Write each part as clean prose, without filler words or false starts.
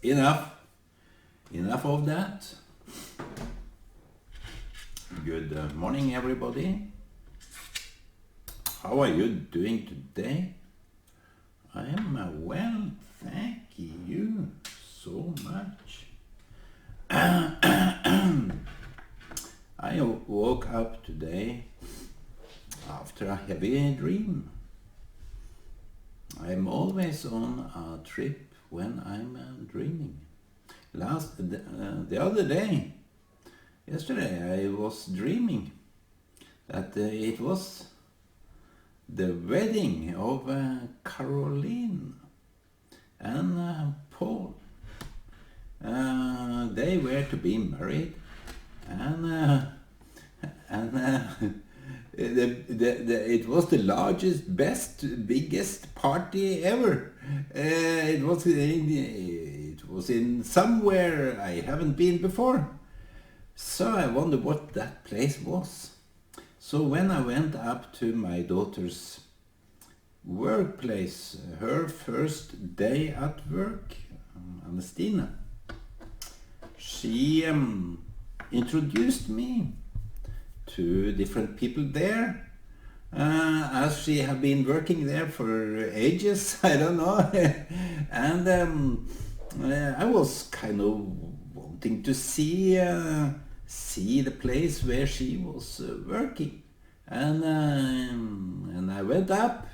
Enough. Enough of that. Good morning, everybody. How are you doing today? I am well, thank you so much. I woke up today after a heavy dream. I'm always on a trip when I'm dreaming. The other day, yesterday, I was dreaming that it was the wedding of Caroline and Paul. They were to be married, and it was the largest, biggest party ever. It was in somewhere I haven't been before. So I wonder what that place was. So when I went up to my daughter's workplace, her first day at work, Anestina, she introduced me to different people there, as she had been working there for ages, I don't know, and I was kind of wanting to see the place where she was working, and I went up.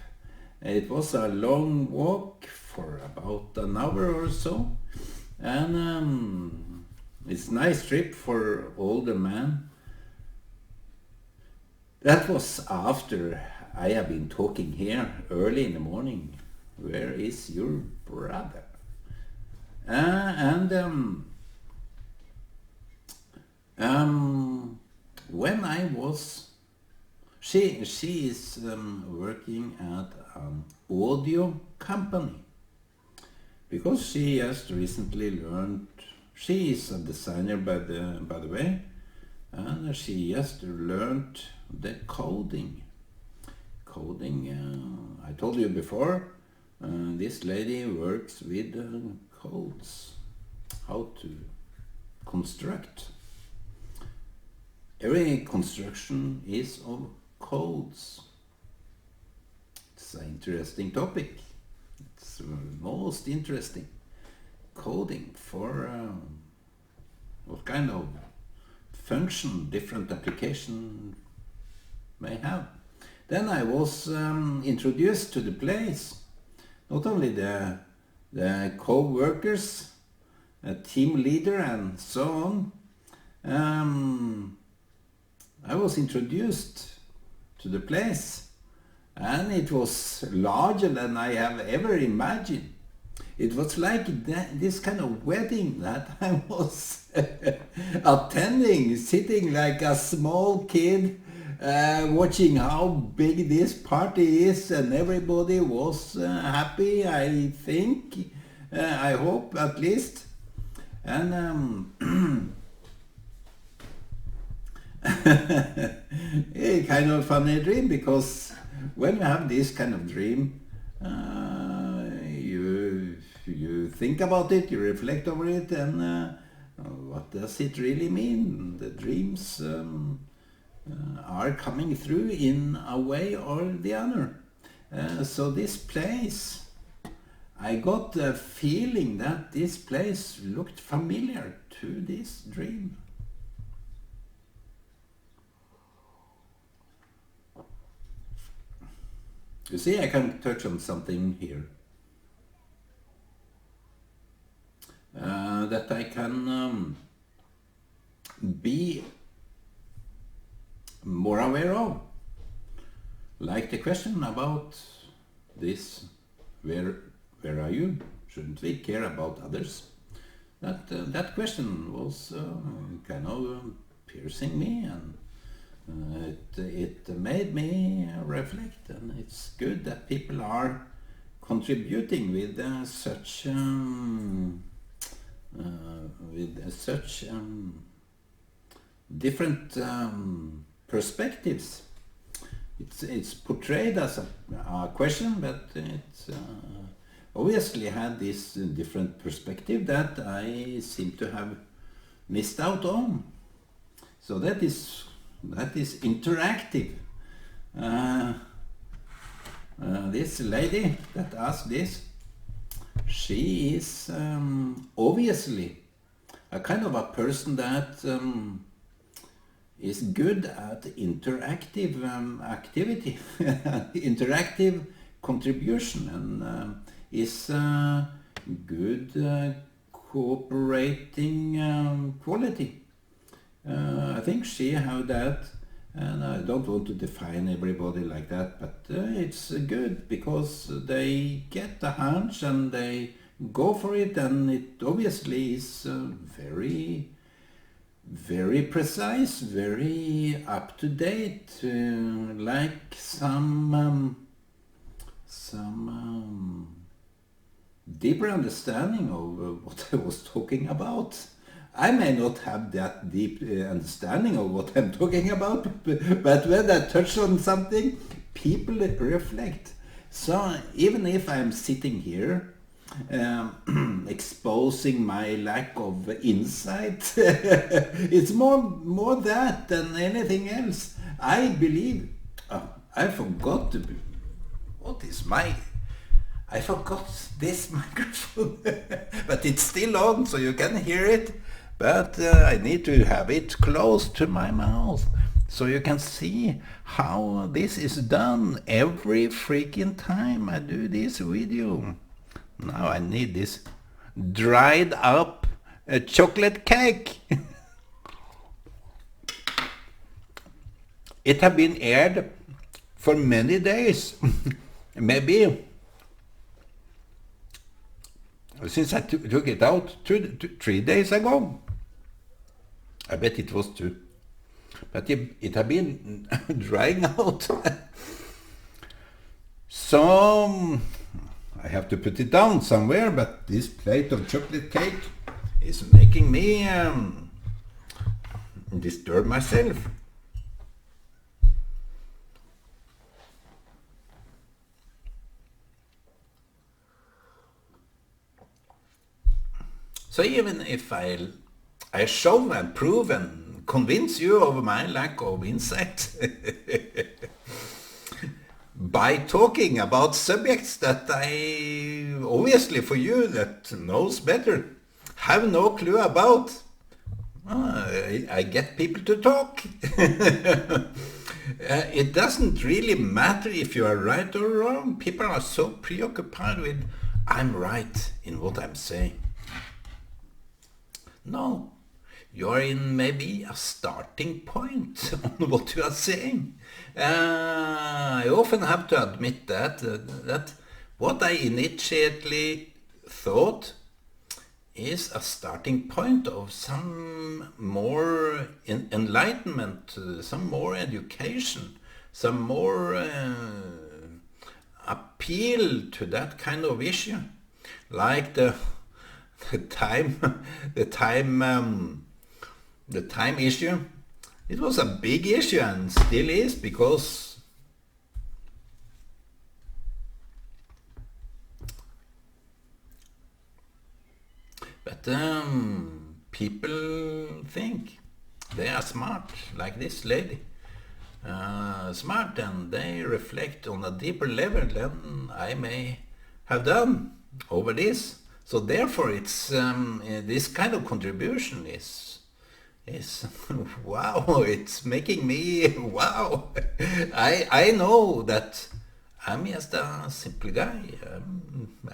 It was a long walk for about an hour or so, and it's a nice trip for older man. That was after I have been talking here early in the morning. Where is your brother? When I was, she is working at an audio company, because she just recently learned. She is a designer by the way, and she just learned the coding. I told you before, this lady works with codes, how to construct. Every construction is of codes. It's an interesting topic. It's most interesting. Coding for what kind of function different application may have. Then I was introduced to the place. Not only the co-workers, a team leader and so on. I was introduced to the place, and it was larger than I have ever imagined. It was like this kind of wedding that I was attending, sitting like a small kid, watching how big this party is, and everybody was happy, I think, I hope at least. And a kind of funny dream, because when you have this kind of dream, you think about it, you reflect over it, and what does it really mean? The dreams are coming through in a way or the other. So this place, I got the feeling that this place looked familiar to this dream. You see, I can touch on something here. That I can be more aware of. Like the question about this, where are you? Shouldn't we care about others? That question was kind of piercing me, and it made me reflect, and it's good that people are contributing with such different perspectives. It's portrayed as a question, but it's obviously had this different perspective that I seem to have missed out on. So that is interactive. This lady that asked this, she is obviously a kind of a person that is good at interactive activity, interactive contribution, and is good cooperating quality. I think she have that, and I don't want to define everybody like that, but it's good because they get the hunch and they go for it, and it obviously is very, very precise, very up to date, like some deeper understanding of what I was talking about. I may not have that deep understanding of what I'm talking about, but when I touch on something, people reflect. So even if I'm sitting here exposing my lack of insight, it's more that than anything else. I believe, I forgot to be, I forgot this microphone, but it's still on, so you can hear it. But I need to have it close to my mouth so you can see how this is done every freaking time I do this video. Now I need this dried up chocolate cake. It have been aired for many days, maybe since I took it out 3 days ago. I bet it was 2. But it had been drying out. So I have to put it down somewhere, but this plate of chocolate cake is making me disturb myself. So even if I show and prove and convince you of my lack of insight by talking about subjects that I, obviously for you that knows better, have no clue about, I get people to talk. It doesn't really matter if you are right or wrong. People are so preoccupied with, I'm right in what I'm saying. No, you're in maybe a starting point on what you are saying. I often have to admit that what I initially thought is a starting point of some more enlightenment, some more education, some more appeal to that kind of issue, like the time issue. It was a big issue and still is, because people think they are smart, like this lady, smart, and they reflect on a deeper level than I may have done over this. So therefore, it's this kind of contribution is wow. It's making me wow. I know that I'm just a simple guy.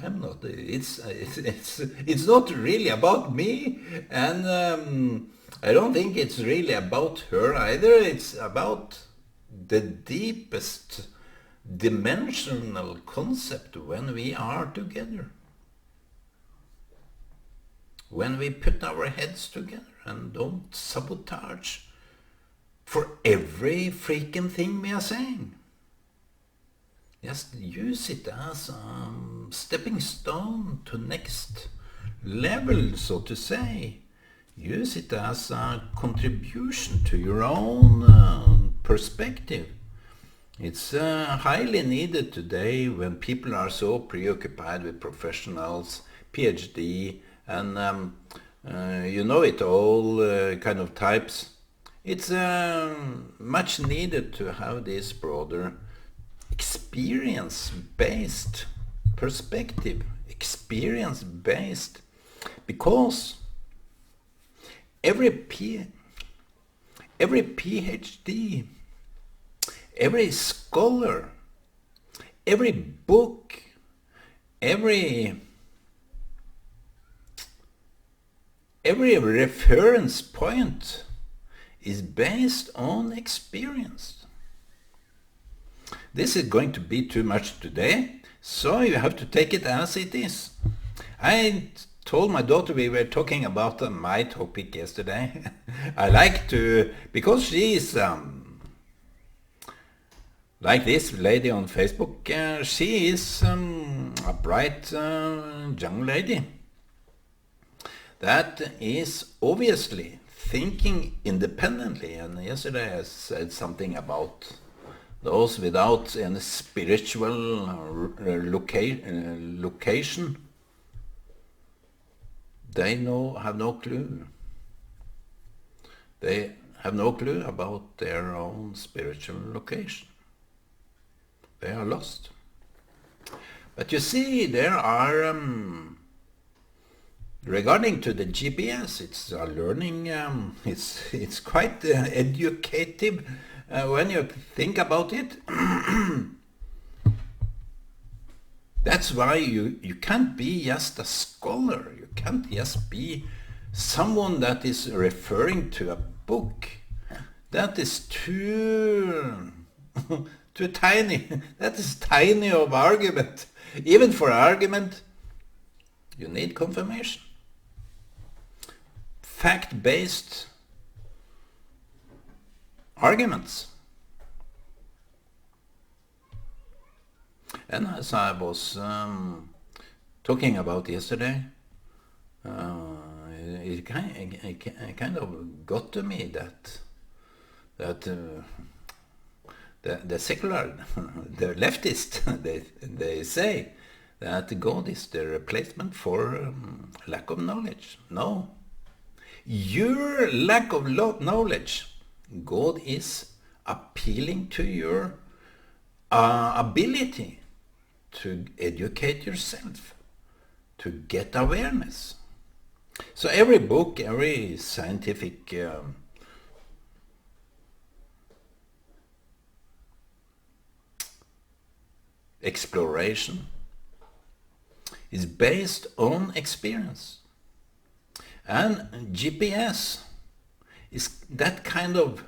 I'm not. It's not really about me, and I don't think it's really about her either. It's about the deepest dimensional concept when we are together. When we put our heads together and don't sabotage for every freaking thing we are saying. Just use it as a stepping stone to next level, so to say. Use it as a contribution to your own perspective. It's highly needed today when people are so preoccupied with professionals, PhD, and you know it all kind of types. It's much needed to have this broader experience-based perspective, experience-based, because every PhD, every scholar, every book, every reference point is based on experience. This is going to be too much today, so you have to take it as it is. I told my daughter we were talking about my topic yesterday. I like to, because she is like this lady on Facebook, she is a bright young lady that is obviously thinking independently. And yesterday I said something about those without any spiritual location. They have no clue. They have no clue about their own spiritual location. They are lost. But you see, there are, regarding to the GPS, it's a learning, it's quite educative when you think about it. That's why you can't be just a scholar. You can't just be someone that is referring to a book. That is too too tiny. That is tiny of argument. Even for argument, you need confirmation. Fact-based arguments. And as I was talking about yesterday, it kind of got to me that the secular, the leftist, they say that God is the replacement for lack of knowledge. No. Your lack of knowledge, God is appealing to your ability to educate yourself, to get awareness. So every book, every scientific exploration is based on experience. And GPS is that kind of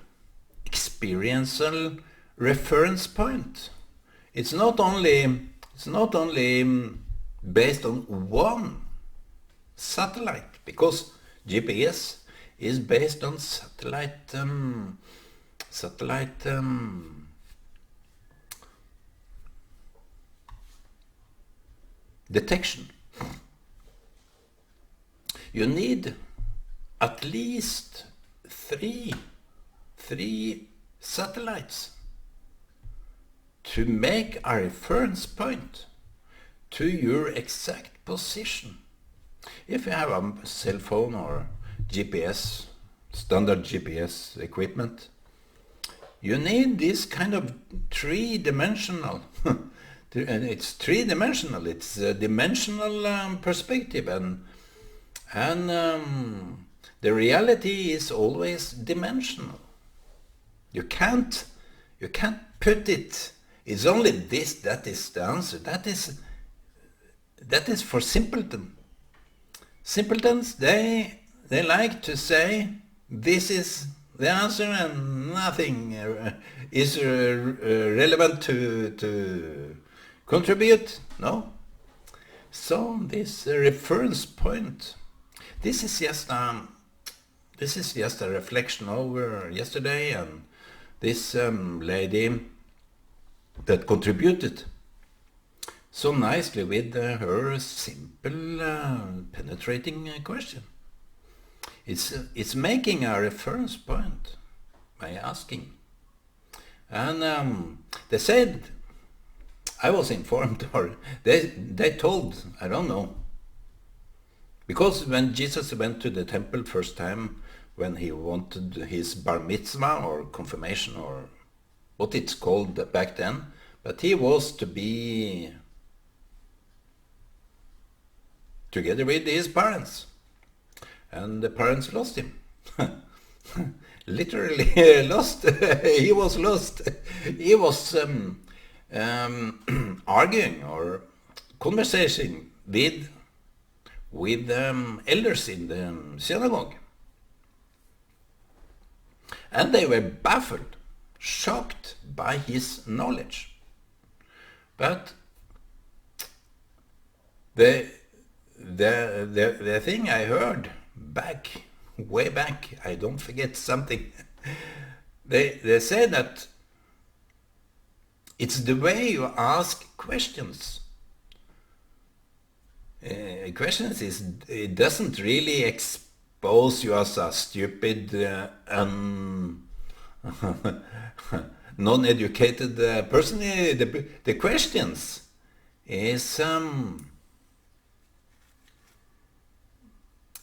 experiential reference point. It's not only based on one satellite, because GPS is based on satellite detection. You need at least three satellites to make a reference point to your exact position. If you have a cell phone or GPS, standard GPS equipment, you need this kind of three-dimensional and it's three-dimensional, it's a dimensional perspective, and the reality is always dimensional. You can't put it, it's only this, that is the answer. That is for simpletons. Simpletons, they like to say this is the answer and nothing is relevant to contribute. No. So this reference point, this is just a reflection over yesterday, and this lady that contributed so nicely with her simple, penetrating question. It's making a reference point by asking. And they said, I was informed, or they told, I don't know. Because when Jesus went to the temple first time, when he wanted his bar mitzvah or confirmation or what it's called back then, but he was to be together with his parents. And the parents lost him. Literally lost. He was lost. He was arguing or conversing with elders in the synagogue. And they were baffled, shocked by his knowledge. But the thing I heard way back, I don't forget something, they said that it's the way you ask questions. It doesn't really expose you as a stupid, non-educated person. The questions is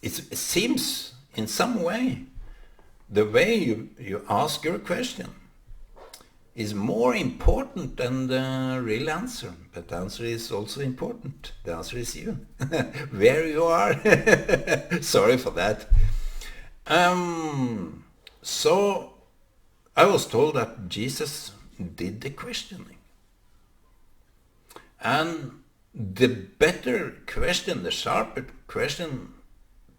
it seems in some way the way you ask your question is more important than the real answer. But the answer is also important. The answer is you, where you are. Sorry for that. So I was told that Jesus did the questioning. And the better question, the sharper question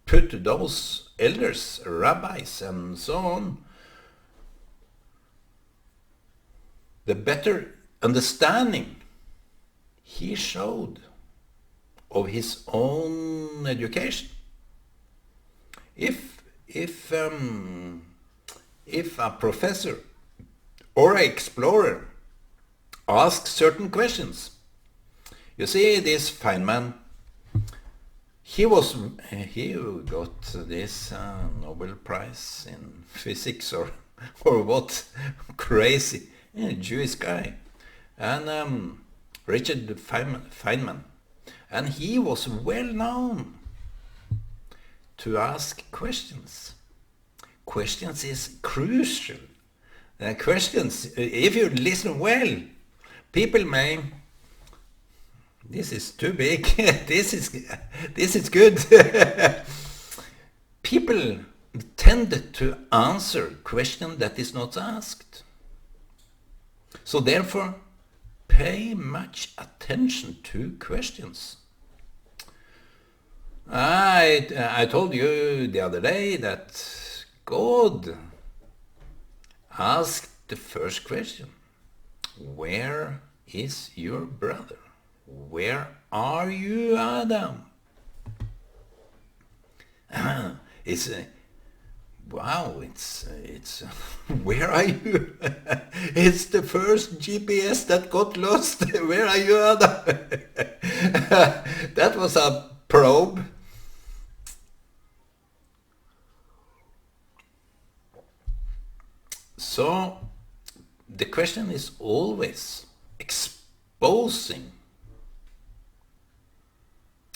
put to those elders, rabbis and so on, the better understanding he showed of his own education. If a professor or an explorer asks certain questions, you see, this Feynman, he got this Nobel Prize in physics or what, crazy. Jewish guy, and Richard Feynman, and he was well known to ask questions. Questions is crucial. Questions, if you listen well, people may, this is too big, this is good. People tend to answer question that is not asked. So therefore, pay much attention to questions. I told you the other day that God asked the first question, where is your brother? Where are you, Adam? It's wow, it's where are you? It's the first GPS that got lost. Where are you, Adam? That was a probe. So the question is always exposing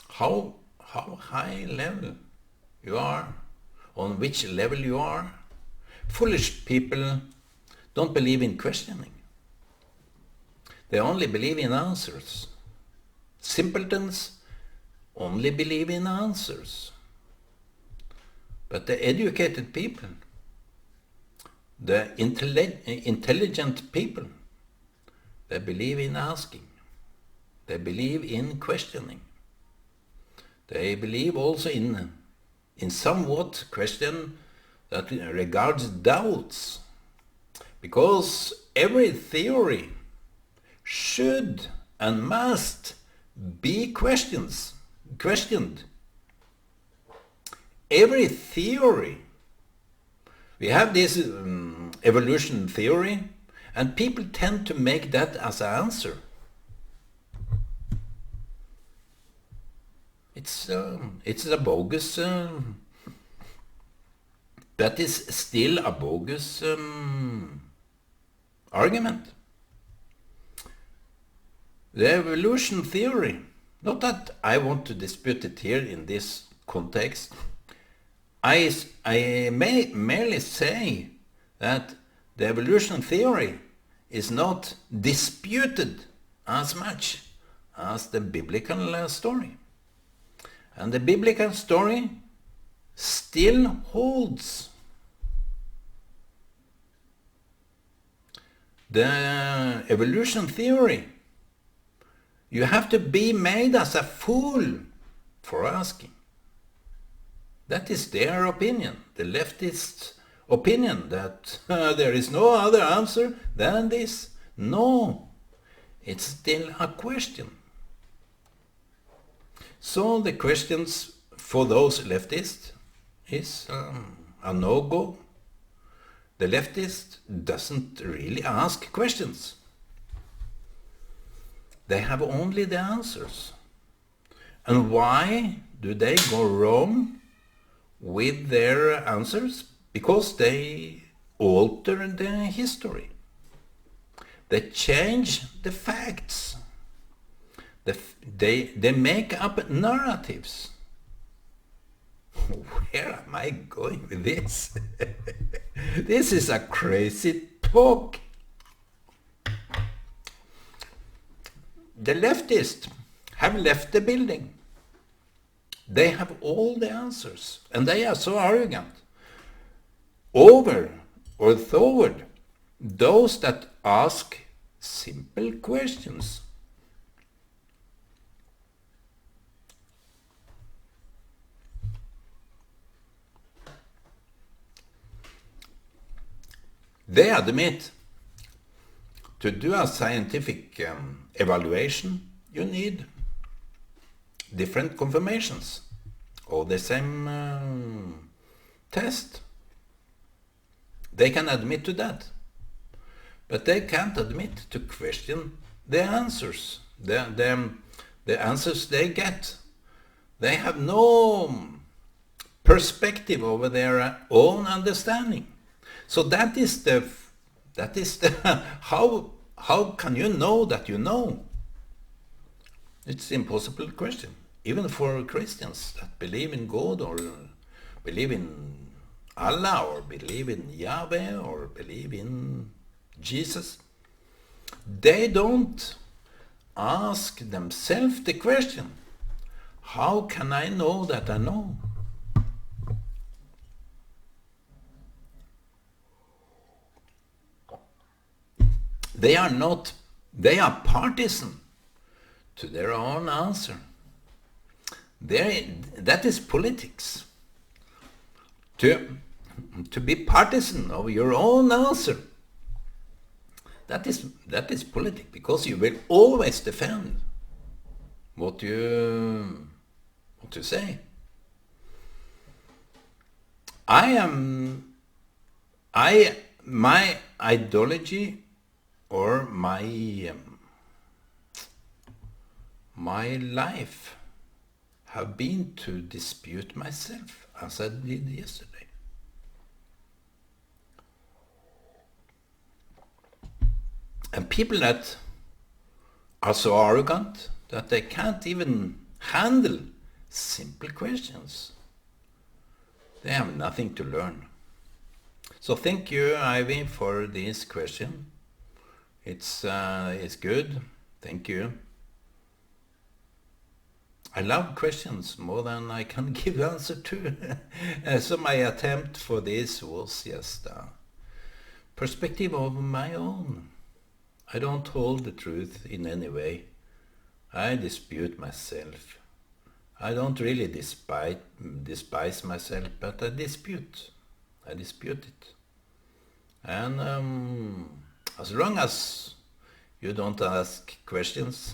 how high level you are, on which level you are. Foolish people don't believe in questioning. They only believe in answers. Simpletons only believe in answers. But the educated people, the intelligent people, they believe in asking. They believe in questioning. They believe also in somewhat question that regards doubts. Because every theory should and must be questioned. Every theory. We have this evolution theory, and people tend to make that as an answer. It's a bogus. That is still a bogus argument. The evolution theory, not that I want to dispute it here in this context, I may merely say that the evolution theory is not disputed as much as the biblical story. And the biblical story still holds. The evolution theory, you have to be made as a fool for asking. That is their opinion, the leftist opinion, that there is no other answer than this. No, it's still a question. So the questions for those leftists is a no-go. The leftist doesn't really ask questions. They have only the answers. And why do they go wrong with their answers? Because they alter the history. They change the facts. They make up narratives. Where am I going with this? This is a crazy talk. The leftists have left the building. They have all the answers, and they are so arrogant over or toward those that ask simple questions. They admit to do a scientific evaluation, you need different confirmations of the same test. They can admit to that, but they can't admit to question the answers, the answers they get. They have no perspective over their own understanding. So that is the how can you know that you know? It's an impossible question, even for Christians that believe in God or believe in Allah or believe in Yahweh or believe in Jesus. They don't ask themselves the question, how can I know that I know? They are partisan to their own answer. That is politics. To be partisan of your own answer. That is politics, because you will always defend what you say. My ideology or my life have been to dispute myself, as I did yesterday. And people that are so arrogant that they can't even handle simple questions, they have nothing to learn. So thank you, Ivy, for this question. It's good. Thank you. I love questions more than I can give answer to. So my attempt for this was just a perspective of my own. I don't hold the truth in any way. I dispute myself. I don't really despise myself, but I dispute it. And as long as you don't ask questions,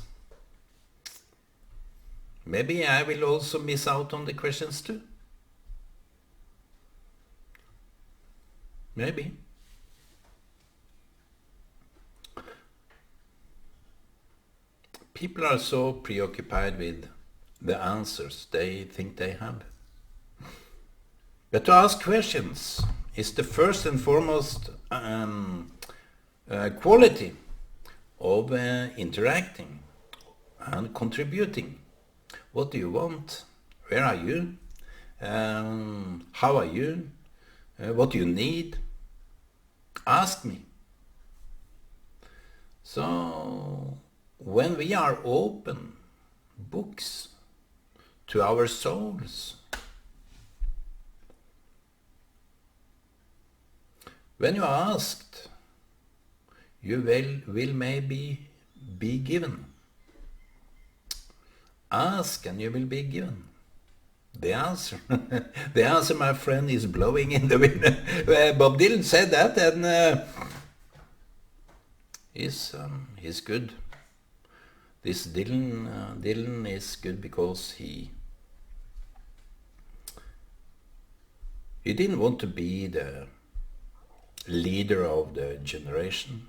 maybe I will also miss out on the questions too. Maybe. People are so preoccupied with the answers they think they have. But to ask questions is the first and foremost quality of interacting and contributing. What do you want? Where are you? How are you? What do you need? Ask me. So, when we are open books to our souls, when you are asked, you will maybe be given. Ask and you will be given. The answer. The answer, my friend, is blowing in the wind. Bob Dylan said that, and he's good. This Dylan is good because he didn't want to be the leader of the generation.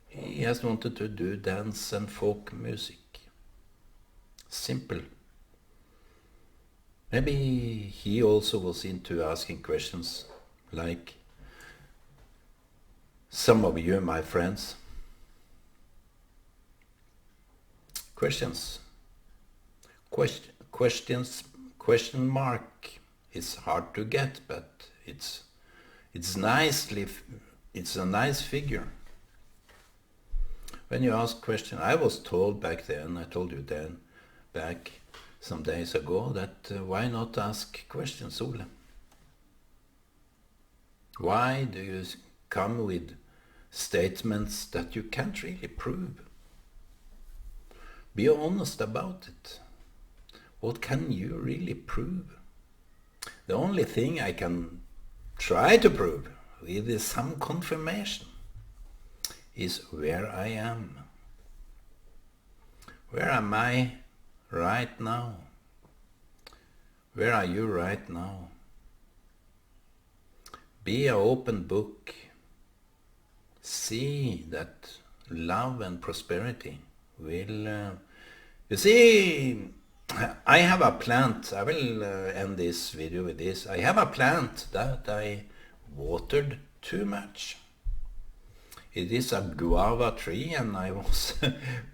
He has wanted to do dance and folk music. Simple. Maybe he also was into asking questions like some of you, my friends. Questions. Question mark is hard to get, but it's a nice figure. When you ask question, I was told back then, I told you then, back some days ago, that why not ask questions, Ole? Why do you come with statements that you can't really prove? Be honest about it. What can you really prove? The only thing I can try to prove with some confirmation is where I am. Where am I right now? Where are you right now? Be an open book. See that love and prosperity will... you see, I have a plant. I will end this video with this. I have a plant that I watered too much. It is a guava tree, and I was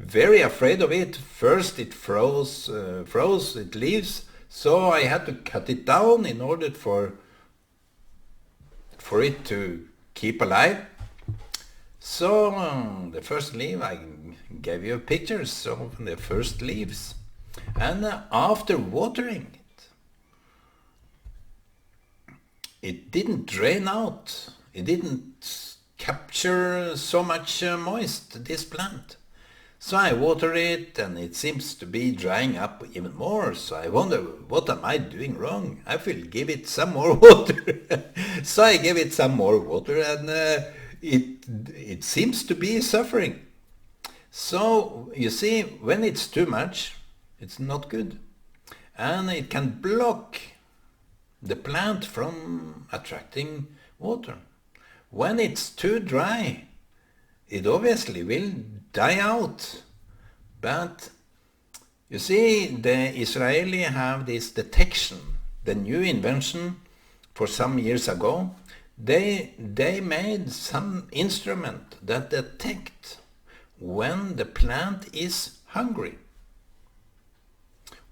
very afraid of it. First it froze its leaves, so I had to cut it down in order for it to keep alive. So the first leaf, I gave you pictures of the first leaves. And after watering it didn't drain out. It didn't capture so much moist, this plant. So I water it, and it seems to be drying up even more. So I wonder, what am I doing wrong? I will give it some more water. So I gave it some more water, and it seems to be suffering. So you see, when it's too much, it's not good. And it can block the plant from attracting water. When it's too dry, it obviously will die out. But you see, the Israeli have this detection, the new invention for some years ago. They made some instrument that detect when the plant is hungry,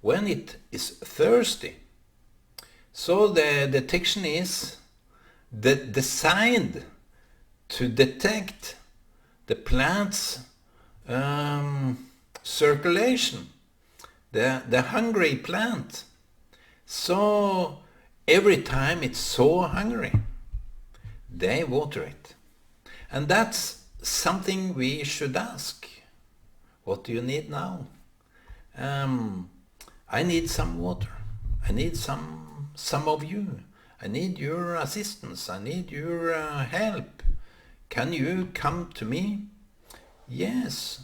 when it is thirsty. So the detection is designed to detect the plant's circulation, the hungry plant. So every time it's so hungry, they water it. And that's something we should ask. What do you need now? I need some water. I need some of you. I need your assistance. I need your help. Can you come to me? Yes.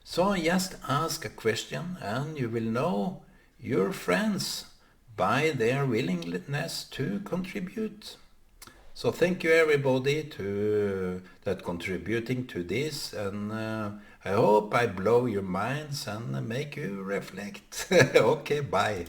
So just ask a question, and you will know your friends by their willingness to contribute. So thank you everybody that contributing to this, and I hope I blow your minds and make you reflect. Okay, bye.